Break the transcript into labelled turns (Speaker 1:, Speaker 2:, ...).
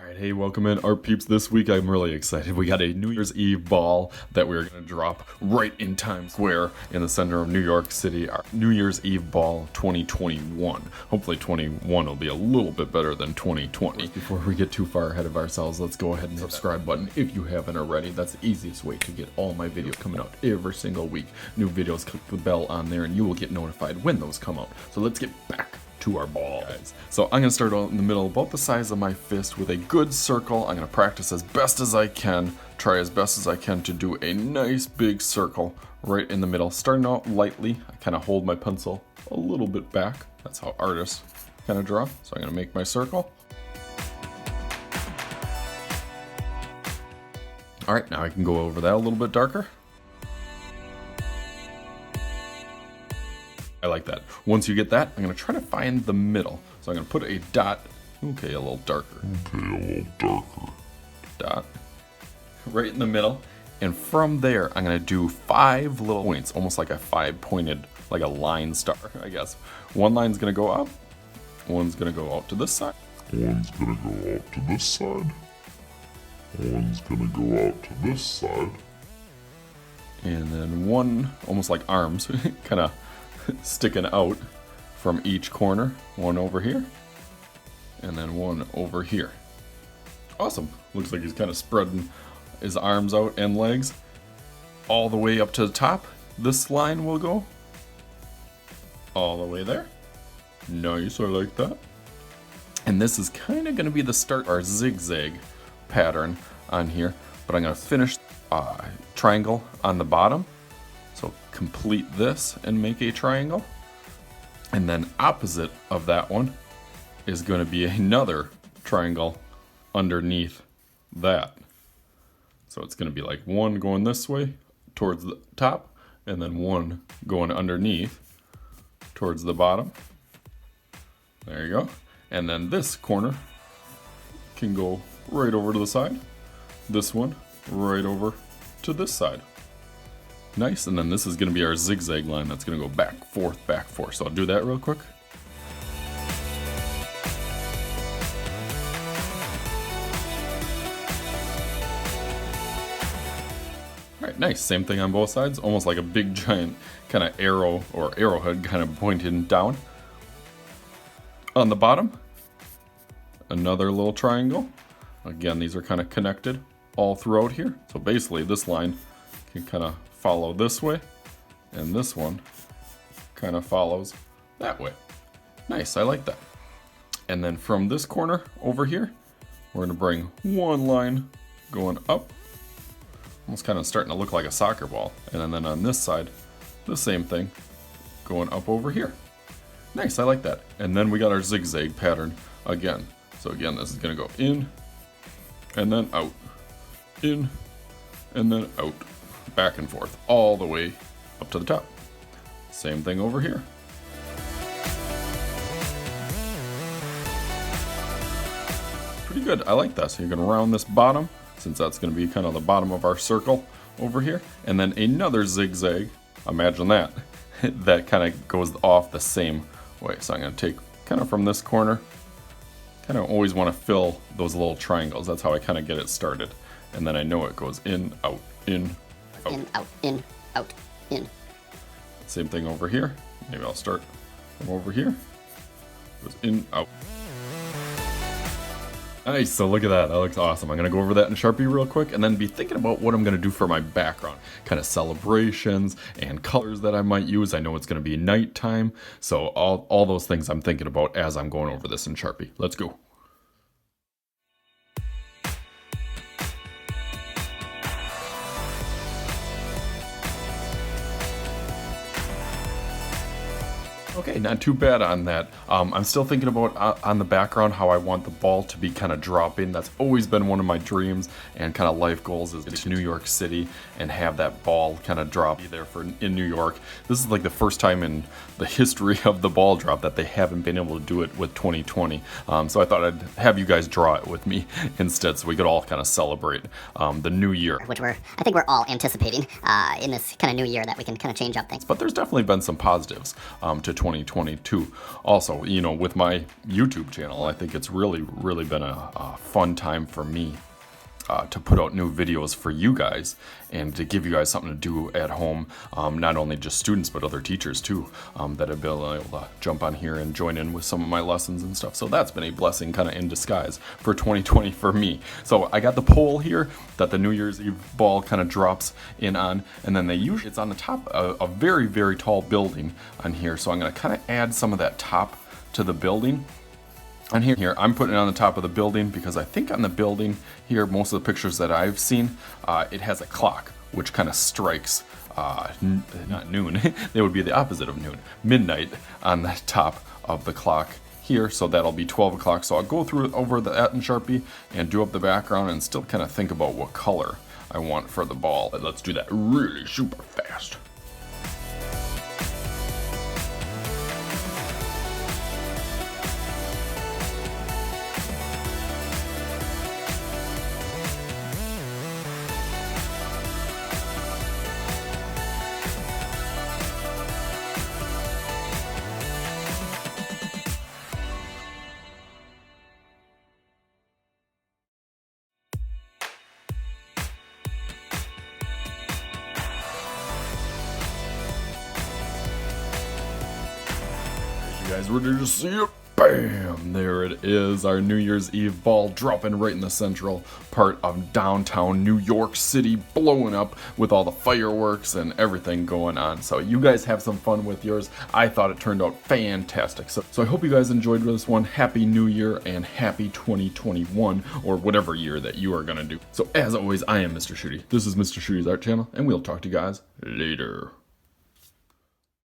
Speaker 1: Alright, hey, welcome in, Art Peeps. This week I'm really excited. We got a New Year's Eve ball that we're going to drop right in Times Square in the center of New York City. Our New Year's Eve ball 2021. Hopefully 21 will be a little bit better than 2020. Before we get too far ahead of ourselves, let's go ahead and hit the subscribe button if you haven't already. That's the easiest way to get all my videos coming out every single week. New videos, click the bell on there and you will get notified when those come out. So let's get back to our ball, guys. So I'm gonna start out in the middle, about the size of my fist, with a good circle. I'm gonna practice as best as I can, try as best as I can to do a nice big circle right in the middle. Starting out lightly, I kind of hold my pencil a little bit back. That's how artists kind of draw. So I'm gonna make my circle. All right, now I can go over that a little bit darker. I like that. Once you get that, I'm going to try to find the middle. So I'm going to put a dot. Okay, a little darker. Dot. Right in the middle. And from there, I'm going to do 5 little points. Almost like a 5-pointed, like a line star, I guess. One line's going to go up. One's going to go out to this side.
Speaker 2: One's going to go out to this side. One's going to go out to this side.
Speaker 1: And then one, almost like arms, kind of sticking out from each corner. One over here and then one over here. Awesome. Looks like he's kind of spreading his arms out and legs all the way up to the top. This line will go all the way there. Nice, I like that. And this is kind of going to be the start of our zigzag pattern on here, but I'm going to finish triangle on the bottom. So complete this and make a triangle. And then opposite of that one is going to be another triangle underneath that. So it's going to be like one going this way towards the top and then one going underneath towards the bottom. There you go. And then this corner can go right over to the side. This one right over to this side. Nice, and then this is going to be our zigzag line that's going to go back, forth. So I'll do that real quick. Alright, nice. Same thing on both sides. Almost like a big giant kind of arrow or arrowhead kind of pointing down. On the bottom, another little triangle. Again, these are kind of connected all throughout here. So basically this line can kind of follow this way, and this one kind of follows that way. Nice, I like that. And then from this corner over here, we're going to bring one line going up, almost kind of starting to look like a soccer ball. And then on this side, the same thing, going up over here. Nice, I like that. And then we got our zigzag pattern again. So again, this is going to go in, and then out, in, and then out. Back and forth all the way up to the top. Same thing over here. Pretty good. I like that. So you're going to round this bottom, since that's going to be kind of the bottom of our circle over here. And then another zigzag. Imagine that. That kind of goes off the same way. So I'm going to take kind of from this corner. Kind of always want to fill those little triangles. That's how I kind of get it started. And then I know it goes in, out, in, out.
Speaker 3: In, out, in, out, in.
Speaker 1: Same thing over here. Maybe I'll start from over here. Goes in, out. Nice, so look at that. That looks awesome. I'm going to go over that in Sharpie real quick and then be thinking about what I'm going to do for my background. Kind of celebrations and colors that I might use. I know it's going to be nighttime. So all those things I'm thinking about as I'm going over this in Sharpie. Let's go. Okay, not too bad on that. I'm still thinking about on the background how I want the ball to be kind of dropping. That's always been one of my dreams and kind of life goals, is to New York City and have that ball kind of drop there in New York. This is like the first time in the history of the ball drop that they haven't been able to do it with 2020. So I thought I'd have you guys draw it with me instead, so we could all kind of celebrate the new year.
Speaker 3: Which I think we're all anticipating in this kind of new year, that we can kind of change up things.
Speaker 1: But there's definitely been some positives to 2022. Also, you know, with my YouTube channel, I think it's really been a fun time for me to put out new videos for you guys and to give you guys something to do at home. Not only just students, but other teachers too, that have been able to jump on here and join in with some of my lessons and stuff. So that's been a blessing kind of in disguise for 2020 for me. So I got the pole here that the New Year's Eve ball kind of drops in on, and then it's on the top of a very tall building on here. So I'm gonna kind of add some of that top to the building. And here, I'm putting it on the top of the building because I think on the building here, most of the pictures that I've seen, it has a clock, which kind of strikes, not noon, it would be the opposite of noon, midnight on the top of the clock here. So that'll be 12 o'clock. So I'll go through over that in Sharpie and do up the background and still kind of think about what color I want for the ball. Let's do that really super fast. You guys ready to see it? Bam! There it is, our New Year's Eve ball dropping right in the central part of downtown New York City, blowing up with all the fireworks and everything going on. So you guys have some fun with yours. I thought it turned out fantastic. So I hope you guys enjoyed this one. Happy New Year and happy 2021, or whatever year that you are gonna do. So as always, I am Mr. Shooty. This is Mr. Shooty's Art Channel, and we'll talk to you guys later.